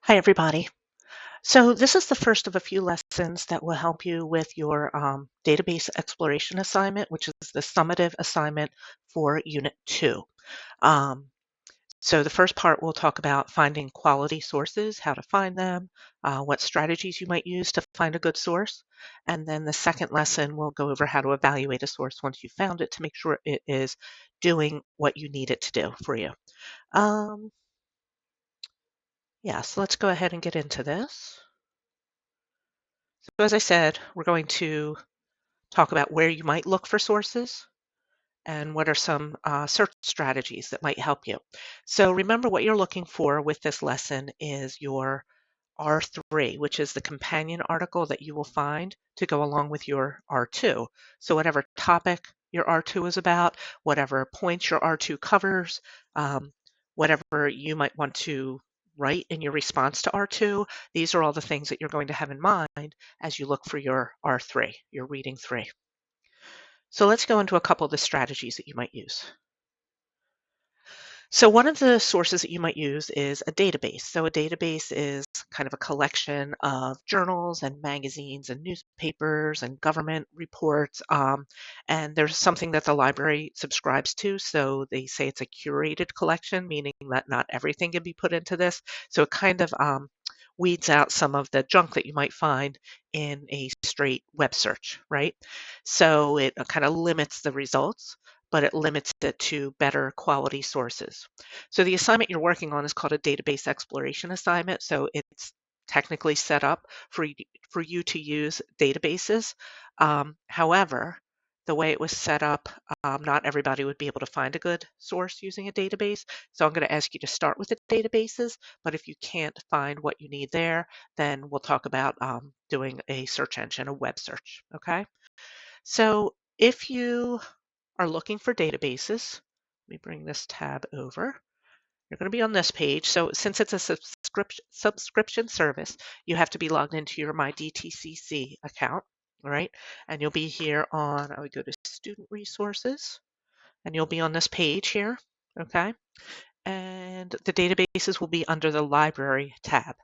Hi, everybody. So this is the first of a few lessons that will help you with your database exploration assignment, which is the summative assignment for Unit 2. Um, so the first part will talk about finding quality sources, how to find them, what strategies you might use to find a good source. And then the second lesson will go over how to evaluate a source once you found it to make sure it is doing what you need it to do for you. Um, yeah, so let's go ahead and get into this. So as I said, we're going to talk about where you might look for sources and what are some search strategies that might help you. So remember what you're looking for with this lesson is your R3, which is the companion article that you will find to go along with your R2. So whatever topic your R2 is about, whatever points your R2 covers, whatever you might want to write in your response to R2, these are all the things that you're going to have in mind as you look for your R3, your reading 3. So let's go into a couple of the strategies that you might use. So one of the sources that you might use is a database. So a database is kind of a collection of journals and magazines and newspapers and government reports. And there's something that the library subscribes to. So they say it's a curated collection, meaning that not everything can be put into this. So it kind of weeds out some of the junk that you might find in a straight web search, right? So it kind of limits the results, but it limits it to better quality sources. So the assignment you're working on is called a database exploration assignment. So it's technically set up for you to use databases. However, the way it was set up, not everybody would be able to find a good source using a database. So I'm going to ask you to start with the databases, but if you can't find what you need there, then we'll talk about doing a search engine, a web search, okay? So if you are looking for databases, let me bring this tab over. You're going to be on this page. So since it's a subscription service, you have to be logged into your MyDTCC account, all right? And you'll be here on, I would go to Student Resources, and you'll be on this page here, okay? And the databases will be under the Library tab,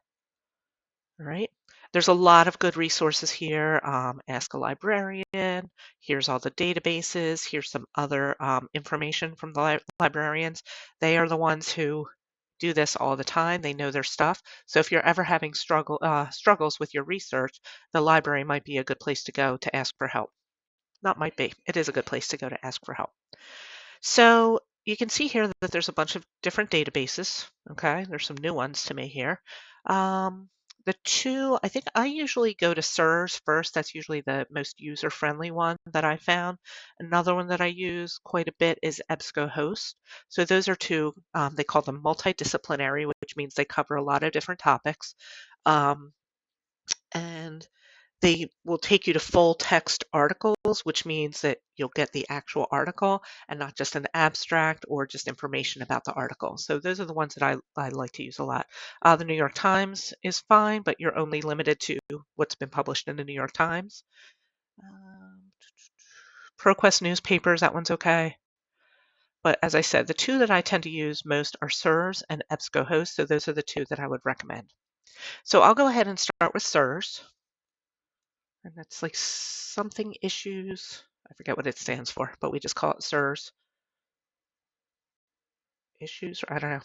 all right? There's a lot of good resources here. Ask a librarian. Here's all the databases. Here's some other information from the librarians. They are the ones who do this all the time. They know their stuff. So if you're ever having struggles with your research, the library might be a good place to go to ask for help. Not might be. It is a good place to go to ask for help. So you can see here that there's a bunch of different databases. Okay, there's some new ones to me here. The two, I think I usually go to SIRS first. That's usually the most user-friendly one that I found. Another one that I use quite a bit is EBSCOhost. So those are two, they call them multidisciplinary, which means they cover a lot of different topics. Um, and they will take you to full text articles, which means that you'll get the actual article and not just an abstract or just information about the article. So those are the ones that I like to use a lot. The New York Times is fine, but you're only limited to what's been published in the New York Times. Um, ProQuest newspapers, that one's okay. But as I said, the two that I tend to use most are SIRS and EBSCOhost, so those are the two that I would recommend. So I'll go ahead and start with SIRS. And that's like something issues. I forget what it stands for, but we just call it SIRS. Issues, or I don't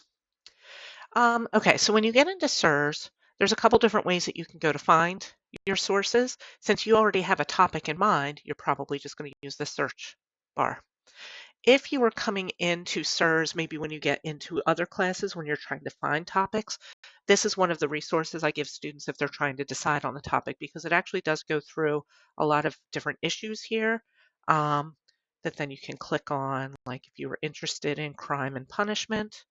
know. Okay, so when you get into SIRS, there's a couple different ways that you can go to find your sources. Since you already have a topic in mind, you're probably just going to use the search bar. If you were coming into SIRS, maybe when you get into other classes, when you're trying to find topics, this is one of the resources I give students if they're trying to decide on the topic, because it actually does go through a lot of different issues here that then you can click on, like if you were interested in crime and punishment.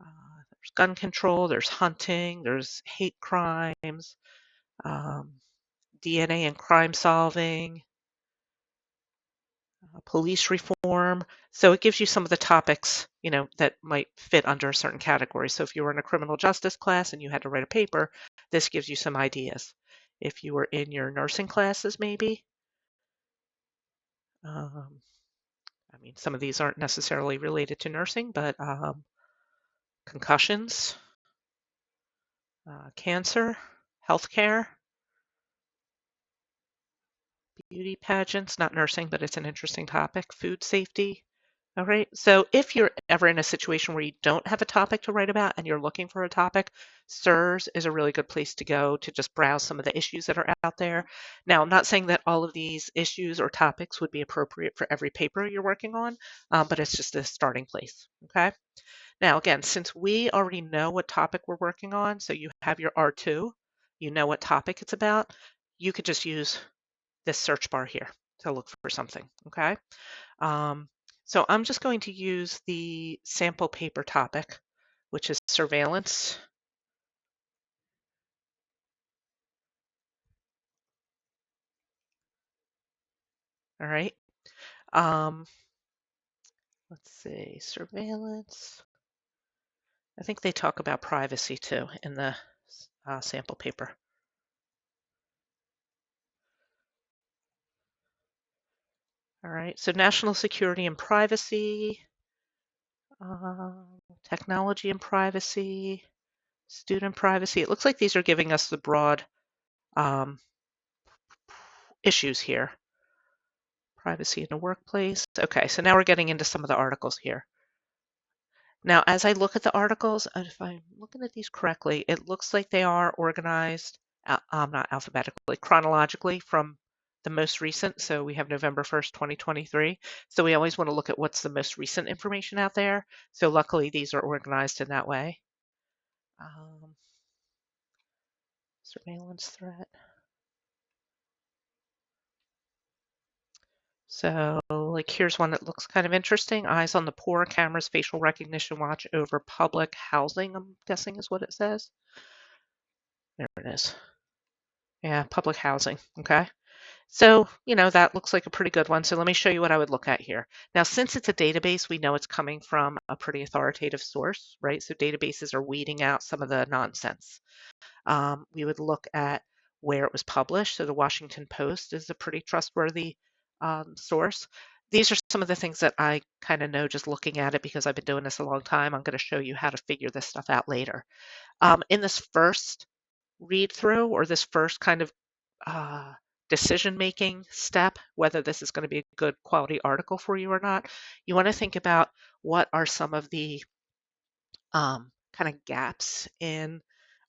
There's gun control, there's hunting, there's hate crimes, um, DNA and crime solving, police reform. So it gives you some of the topics, that might fit under a certain category. So if you were in a criminal justice class and you had to write a paper, this gives you some ideas. If you were in your nursing classes, maybe, um, I mean, some of these aren't necessarily related to nursing, but concussions, cancer, healthcare, beauty pageants, not nursing, but it's an interesting topic, food safety. All right. So if you're ever in a situation where you don't have a topic to write about and you're looking for a topic, SIRS is a really good place to go to just browse some of the issues that are out there. Now, I'm not saying that all of these issues or topics would be appropriate for every paper you're working on, but it's just a starting place. Okay. Now, again, since we already know what topic we're working on, so you have your R2, you know what topic it's about, you could just use this search bar here to look for something. Okay. Um, so I'm just going to use the sample paper topic, which is surveillance. All right. Um, let's see, surveillance. I think they talk about privacy too in the sample paper. All right. So national security and privacy, technology and privacy, student privacy. It looks like these are giving us the broad um, issues here. Privacy in the workplace. Okay, so now we're getting into some of the articles here. Now, as I look at the articles, and if I'm looking at these correctly, it looks like they are organized, not alphabetically, chronologically from the most recent. So we have November 1st, 2023. So we always want to look at what's the most recent information out there. So luckily, these are organized in that way. Surveillance threat. So, like, here's one that looks kind of interesting. Eyes on the poor, cameras, facial recognition watch over public housing, I'm guessing is what it says. There it is. Yeah, public housing. Okay. So, that looks like a pretty good one. So let me show you what I would look at here. Now, since it's a database, we know it's coming from a pretty authoritative source, right? So databases are weeding out some of the nonsense. We would look at where it was published. So the Washington Post is a pretty trustworthy source. These are some of the things that I kind of know just looking at it because I've been doing this a long time. I'm going to show you how to figure this stuff out later. In this first read through or this first kind of decision making step, whether this is going to be a good quality article for you or not, you want to think about what are some of the kind of gaps in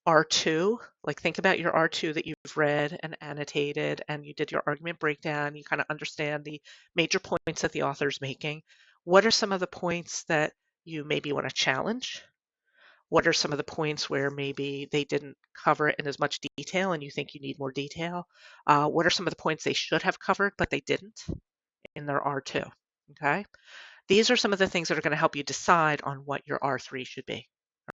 R2. Like think about your R2 that you've read and annotated and you did your argument breakdown. You kind of understand the major points that the author's making. What are some of the points that you maybe want to challenge? What are some of the points where maybe they didn't cover it in as much detail and you think you need more detail? What are some of the points they should have covered but they didn't in their R2? Okay. These are some of the things that are going to help you decide on what your R3 should be.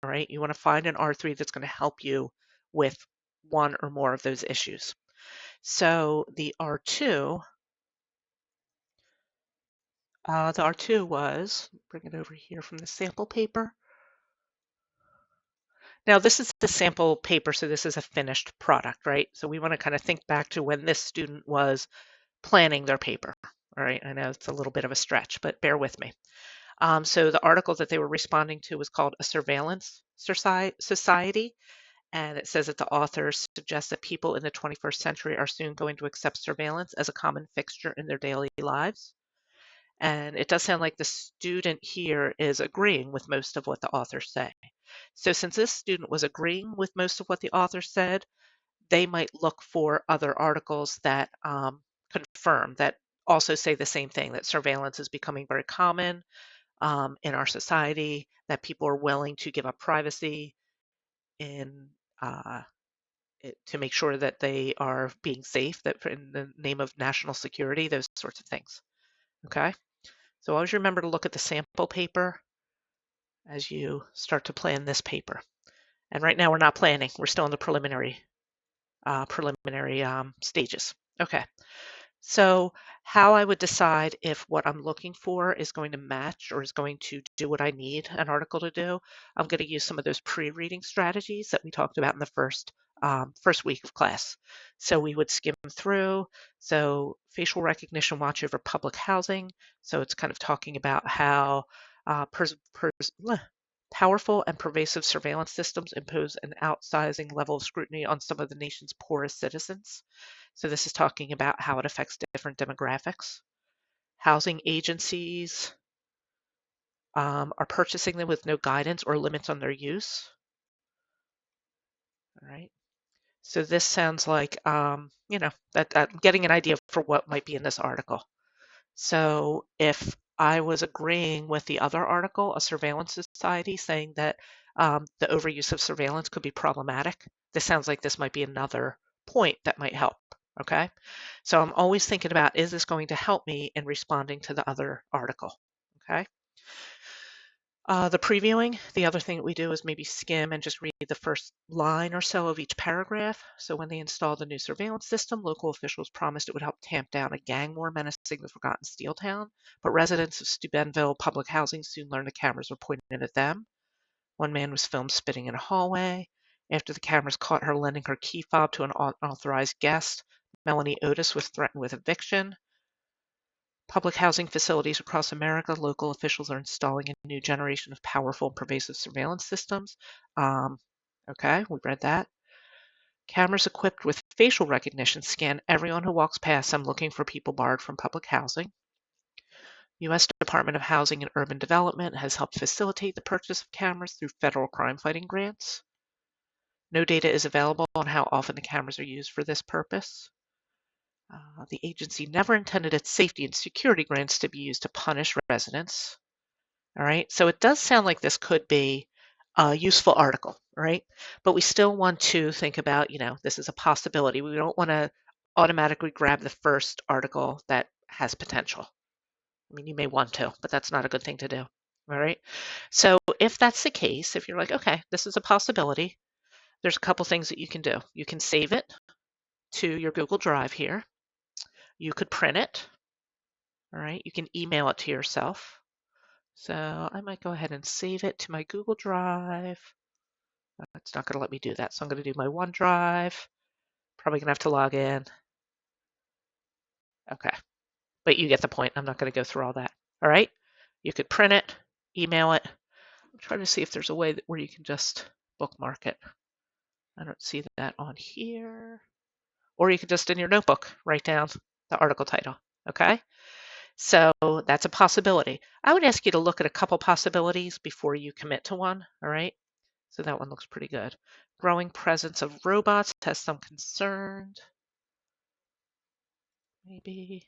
All right. You want to find an R3 that's going to help you with one or more of those issues. So the R2 was, bring it over here from the sample paper. Now this is the sample paper, so this is a finished product, right? So we want to kind of think back to when this student was planning their paper. All right, I know it's a little bit of a stretch, but bear with me. So the article that they were responding to was called A Surveillance Society, and it says that the authors suggest that people in the 21st century are soon going to accept surveillance as a common fixture in their daily lives. And it does sound like the student here is agreeing with most of what the authors say. So since this student was agreeing with most of what the author said, they might look for other articles that confirm, that also say the same thing, that surveillance is becoming very common in our society, that people are willing to give up privacy in to make sure that they are being safe, that in the name of national security, those sorts of things. Okay, so always remember to look at the sample paper as you start to plan this paper. And right now we're not planning; we're still in the preliminary stages. Okay. So how I would decide if what I'm looking for is going to match or is going to do what I need an article to do, I'm going to use some of those pre-reading strategies that we talked about in the first week of class. So we would skim through. So facial recognition watch over public housing. So it's kind of talking about how Powerful and pervasive surveillance systems impose an outsizing level of scrutiny on some of the nation's poorest citizens. So this is talking about how it affects different demographics. Housing agencies are purchasing them with no guidance or limits on their use. All right. So this sounds like, that I'm getting an idea for what might be in this article. So if I was agreeing with the other article, a surveillance society, saying that the overuse of surveillance could be problematic, this sounds like this might be another point that might help. Okay. So I'm always thinking about, is this going to help me in responding to the other article? Okay. The previewing, the other thing that we do is maybe skim and just read the first line or so of each paragraph. So when they installed the new surveillance system, local officials promised it would help tamp down a gang war menacing the forgotten Steel Town. But residents of Steubenville public housing soon learned the cameras were pointed at them. One man was filmed spitting in a hallway. After the cameras caught her lending her key fob to an unauthorized guest, Melanie Otis was threatened with eviction. Public housing facilities across America, local officials are installing a new generation of powerful and pervasive surveillance systems. Okay, we read that. Cameras equipped with facial recognition scan everyone who walks past them looking for people barred from public housing. U.S. Department of Housing and Urban Development has helped facilitate the purchase of cameras through federal crime fighting grants. No data is available on how often the cameras are used for this purpose. The agency never intended its safety and security grants to be used to punish residents. All right, so it does sound like this could be a useful article, right? But we still want to think about, this is a possibility. We don't want to automatically grab the first article that has potential. I mean, you may want to, but that's not a good thing to do. All right. So if that's the case, if you're like, okay, this is a possibility, there's a couple things that you can do. You can save it to your Google Drive here. You could print it. All right. You can email it to yourself. So I might go ahead and save it to my Google Drive. It's not going to let me do that. So I'm going to do my OneDrive. Probably going to have to log in. Okay. But you get the point. I'm not going to go through all that. All right. You could print it, email it. I'm trying to see if there's a way where you can just bookmark it. I don't see that on here. Or you could just in your notebook write down the article title. Okay. So that's a possibility. I would ask you to look at a couple possibilities before you commit to one. All right. So that one looks pretty good. Growing presence of robots has some concern. Maybe.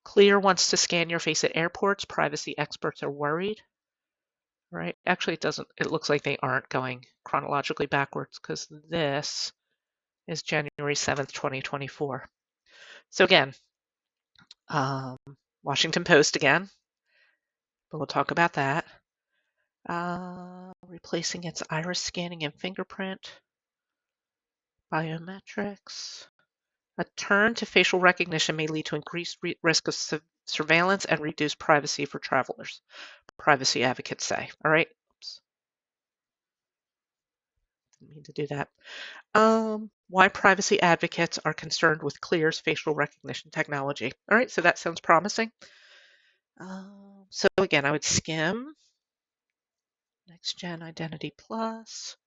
Clear wants to scan your face at airports. Privacy experts are worried. Right? Actually, it doesn't. It looks like they aren't going chronologically backwards because this is January 7th, 2024. So again, Washington Post again, but we'll talk about that. Replacing its iris scanning and fingerprint. Biometrics. A turn to facial recognition may lead to increased risk of surveillance and reduced privacy for travelers, privacy advocates say. All right. Oops. Didn't mean to do that. Why privacy advocates are concerned with Clear's facial recognition technology. All right, so that sounds promising. So again, I would skim. Next Gen Identity Plus.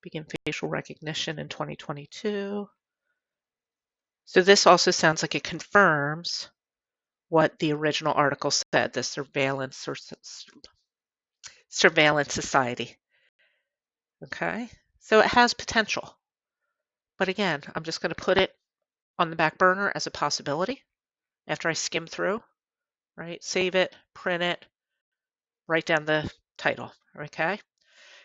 Begin facial recognition in 2022. So this also sounds like it confirms what the original article said, the surveillance society. Okay, so it has potential. But again, I'm just going to put it on the back burner as a possibility after I skim through, right? Save it, print it, write down the title, okay?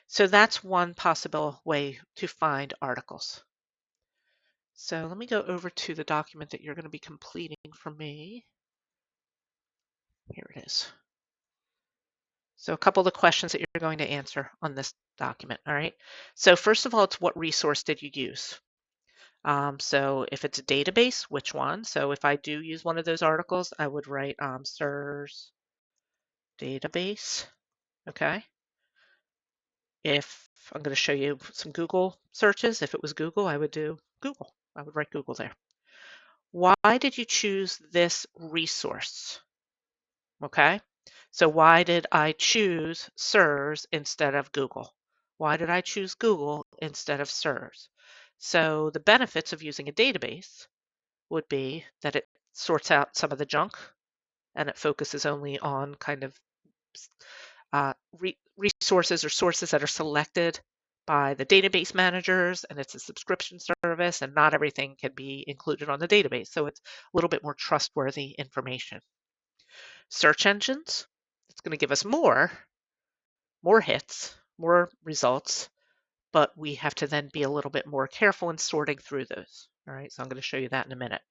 So that's one possible way to find articles. So let me go over to the document that you're going to be completing for me. Here it is. So a couple of the questions that you're going to answer on this document, all right? So first of all, it's what resource did you use? So if it's a database, which one? So if I do use one of those articles, I would write SIRS database, okay? If I'm going to show you some Google searches, if it was Google, I would do Google. I would write Google there. Why did you choose this resource? Okay, So why did I choose SIRS instead of Google? Why did I choose Google instead of SIRS? So the benefits of using a database would be that it sorts out some of the junk and it focuses only on kind of resources or sources that are selected by the database managers, and it's a subscription service, and not everything can be included on the database. So it's a little bit more trustworthy information. Search engines, it's going to give us more hits, more results, but we have to then be a little bit more careful in sorting through those. All right, so I'm going to show you that in a minute.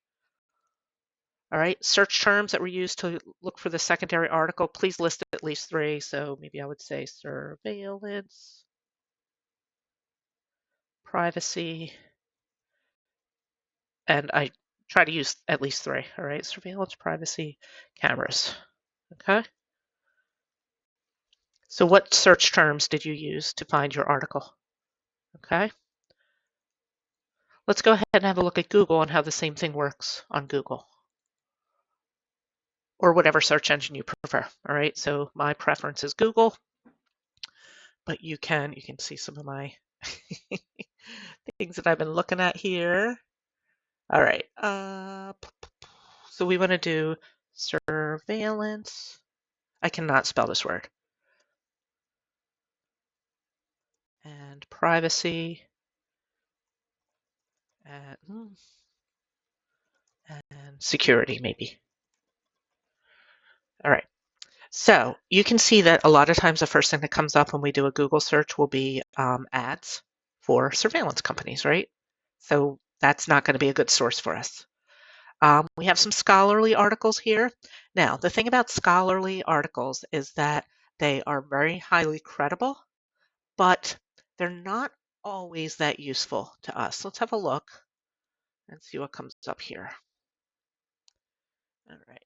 All right, search terms that were used to look for the secondary article, please list at least 3. So maybe I would say surveillance, privacy, and I try to use at least 3. All right, surveillance, privacy, cameras. Okay. So what search terms did you use to find your article? Okay. Let's go ahead and have a look at Google and how the same thing works on Google, or whatever search engine you prefer. All right, so my preference is Google, but you can see some of my things that I've been looking at here. All right, so we want to do surveillance. I cannot spell this word. And privacy. And security, maybe. All right. So you can see that a lot of times the first thing that comes up when we do a Google search will be ads for surveillance companies, right? So that's not going to be a good source for us. We have some scholarly articles here. Now, the thing about scholarly articles is that they are very highly credible, but they're not always that useful to us. Let's have a look and see what comes up here. All right.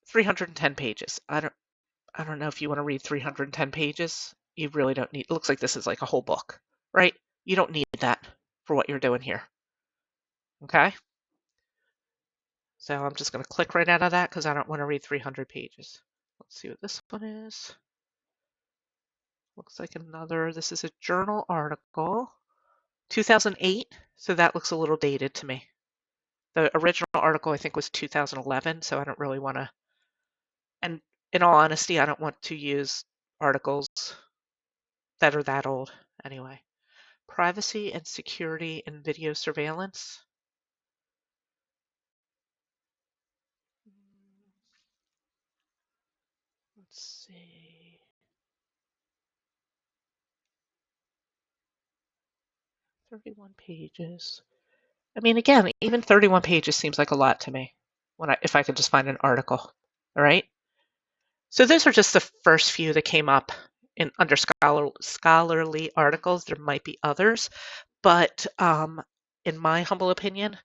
310 pages. I don't know if you want to read 310 pages. You really don't need, it looks like this is like a whole book, right? You don't need that for what you're doing here. Okay? So I'm just going to click right out of that because I don't want to read 300 pages. Let's see what this one is. Looks like another, this is a journal article, 2008. So that looks a little dated to me. The original article I think was 2011, so I don't really want to, and in all honesty, I don't want to use articles that are that old anyway. Privacy and security in video surveillance. Let's see. 31 pages. I mean, again, even 31 pages seems like a lot to me if I could just find an article. All right. So those are just the first few that came up under scholarly articles. There might be others, but in my humble opinion,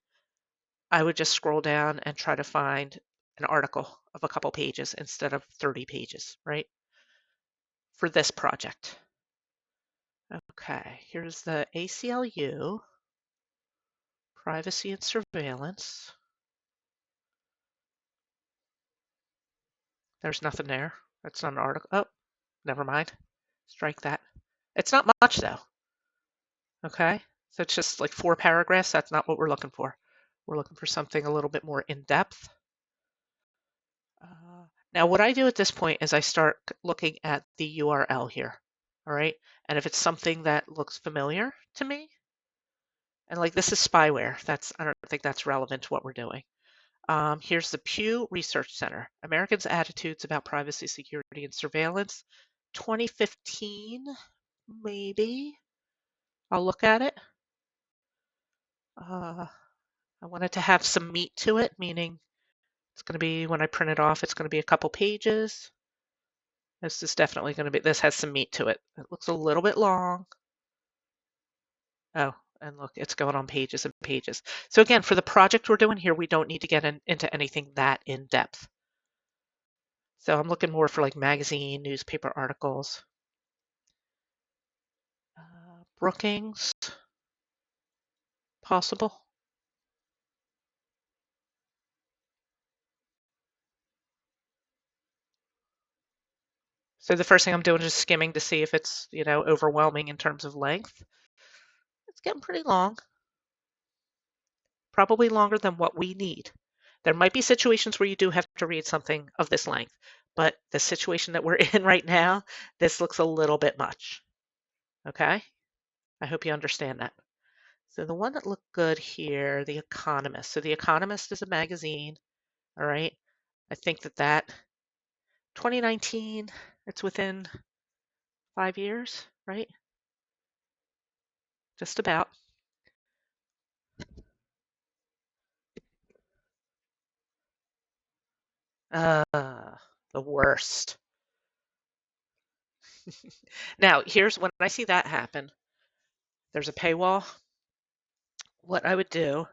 I would just scroll down and try to find an article of a couple pages instead of 30 pages, right? For this project. Okay, here's the ACLU, privacy and surveillance. There's nothing there. That's not an article. Oh, never mind. Strike that. It's not much though. Okay, so it's just like 4 paragraphs. That's not what we're looking for. We're looking for something a little bit more in depth. Now what I do at this point is I start looking at the URL here. All right, and if it's something that looks familiar to me, and like this is spyware, I don't think that's relevant to what we're doing. Here's the Pew Research Center, Americans' Attitudes About Privacy, Security, and Surveillance, 2015, maybe. I'll look at it. I want it to have some meat to it, meaning it's going to be, when I print it off, it's going to be a couple pages. This is definitely going to be, this has some meat to it. It looks a little bit long. Oh, and look, it's going on pages and pages. So again, for the project we're doing here, we don't need to get into anything that in depth. So I'm looking more for like magazine, newspaper articles. Brookings, possible. So the first thing I'm doing is skimming to see if it's, overwhelming in terms of length. It's getting pretty long, probably longer than what we need. There might be situations where you do have to read something of this length, but the situation that we're in right now, this looks a little bit much. Okay? I hope you understand that. So the one that looked good here, The Economist. So The Economist is a magazine, all right? I think that 2019, it's within 5 years, right? Just about. The worst. Now, here's when I see that happen, there's a paywall. What I would do,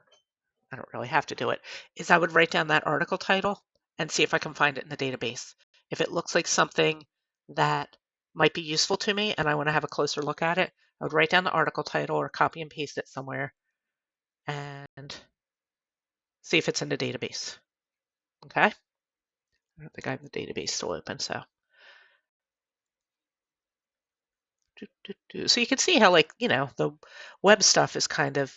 I don't really have to do it, is I would write down that article title and see if I can find it in the database. If it looks like something that might be useful to me and I want to have a closer look at it, I would write down the article title or copy and paste it somewhere and see if it's in the database. Okay? I don't think I have the database still open, so. So you can see how, the web stuff is kind of,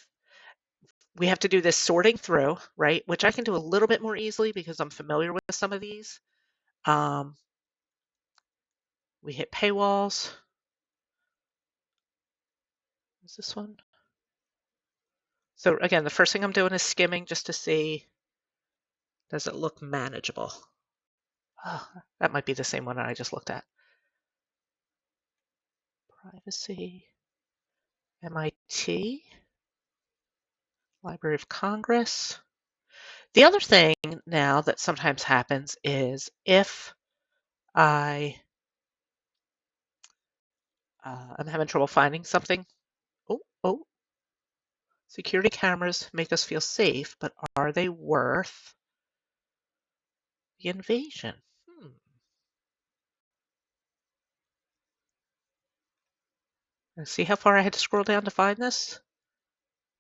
we have to do this sorting through, right? Which I can do a little bit more easily because I'm familiar with some of these. We hit paywalls. Is this one? So again, the first thing I'm doing is skimming just to see, does it look manageable? Oh, that might be the same one I just looked at. Privacy, MIT, Library of Congress. The other thing now that sometimes happens is if I'm having trouble finding something. Oh, security cameras make us feel safe, but are they worth the invasion? See how far I had to scroll down to find this?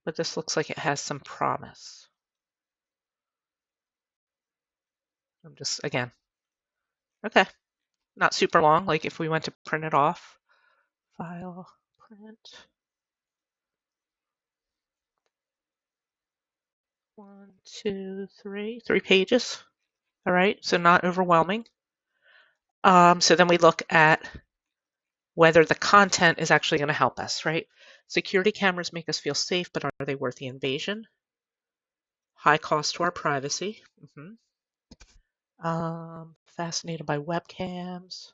But this looks like it has some promise. I'm just, again, okay. Not super long, like if we went to print it off. File, print. 1, 2, 3, 3 pages. All right, so not overwhelming. So then we look at whether the content is actually going to help us, right? Security cameras make us feel safe, but are they worth the invasion? High cost to our privacy. Fascinated by webcams.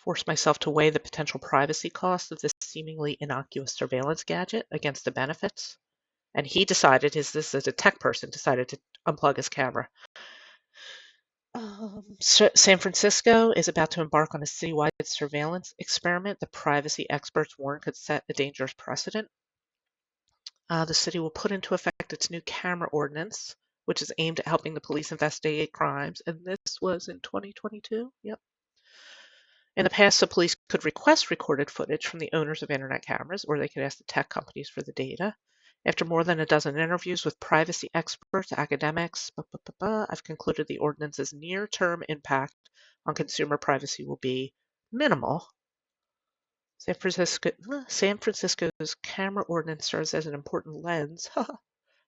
Force myself to weigh the potential privacy cost of this seemingly innocuous surveillance gadget against the benefits. And he decided, this is a tech person, decided to unplug his camera. San Francisco is about to embark on a citywide surveillance experiment. The privacy experts warn could set a dangerous precedent. The city will put into effect its new camera ordinance, which is aimed at helping the police investigate crimes. And this was in 2022. Yep. In the past, the police could request recorded footage from the owners of internet cameras, or they could ask the tech companies for the data. After more than a dozen interviews with privacy experts, academics, I've concluded the ordinance's near-term impact on consumer privacy will be minimal. San Francisco's camera ordinance serves as an important lens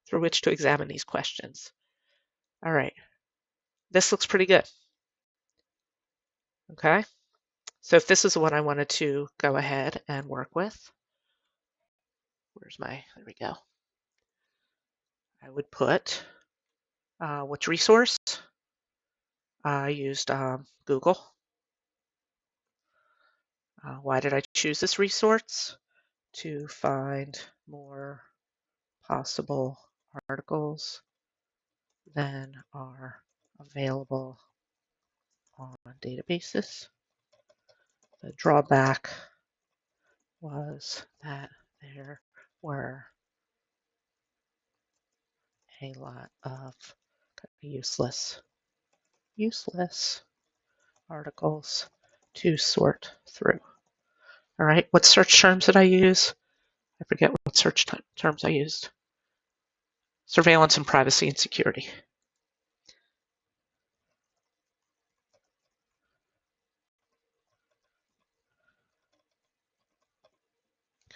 through which to examine these questions. All right, this looks pretty good. Okay. So if this is the one I wanted to go ahead and work with, there we go. I would put, which resource? I used Google. Why did I choose this resource? To find more possible articles than are available on databases. The drawback was that there were a lot of useless articles to sort through. All right, what search terms did I use? I forget what search terms I used. Surveillance and privacy and security.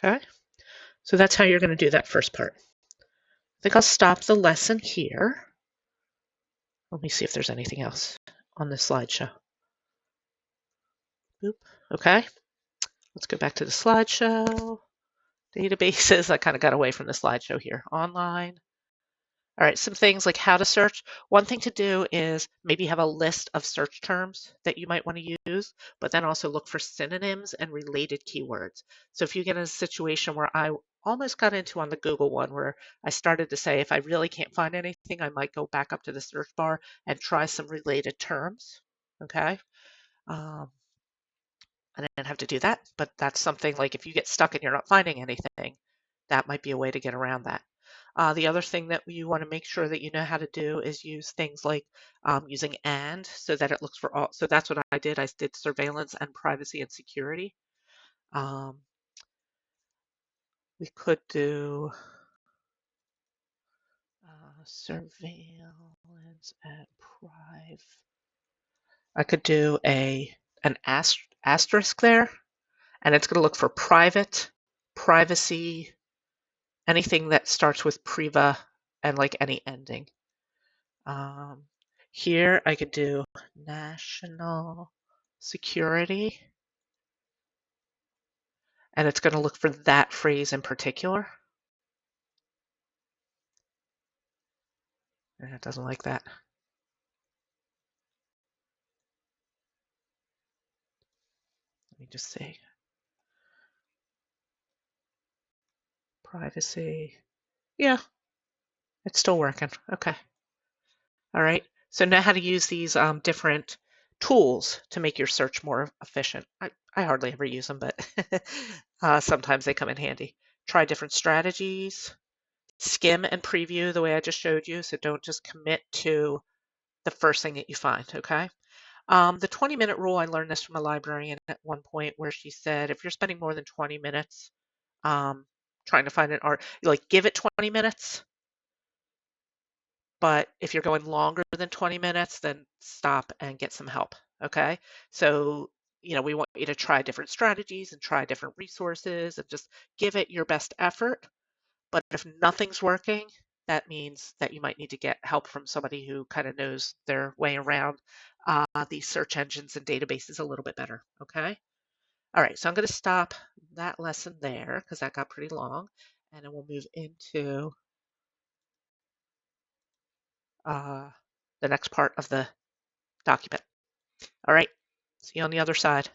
Okay, so that's how you're going to do that first part. I think I'll stop the lesson here. Let me see if there's anything else on this slideshow. Boop. Okay, let's go back to the slideshow. Databases, I kind of got away from the slideshow here. Online. All right, some things like how to search. One thing to do is maybe have a list of search terms that you might want to use, but then also look for synonyms and related keywords. So if you get in a situation where I almost got into on the Google one where I started to say if I really can't find anything, I might go back up to the search bar and try some related terms. Okay. Um, I didn't have to do that, but that's something like if you get stuck and you're not finding anything, that might be a way to get around that. The other thing that you want to make sure that you know how to do is use things like using and so that it looks for all. So that's what I did. I did surveillance and privacy and security. Um, we could do surveillance and prive. I could do an asterisk there, and it's going to look for private, privacy, anything that starts with priva and like any ending. Here I could do national security, and it's going to look for that phrase in particular. And it doesn't like that. Let me just see. Privacy. Yeah, it's still working. Okay. All right. So now how to use these different tools to make your search more efficient. I hardly ever use them, but sometimes they come in handy. Try different strategies. Skim and preview the way I just showed you. So don't just commit to the first thing that you find, okay? The 20-minute rule, I learned this from a librarian at one point where she said if you're spending more than 20 minutes trying to find an art, like give it 20 minutes, but if you're going longer than 20 minutes, then stop and get some help, okay? So, we want you to try different strategies and try different resources and just give it your best effort. But if nothing's working, that means that you might need to get help from somebody who kind of knows their way around these search engines and databases a little bit better, okay? All right, so I'm going to stop that lesson there because that got pretty long, and then we'll move into the next part of the document. All right, see you on the other side.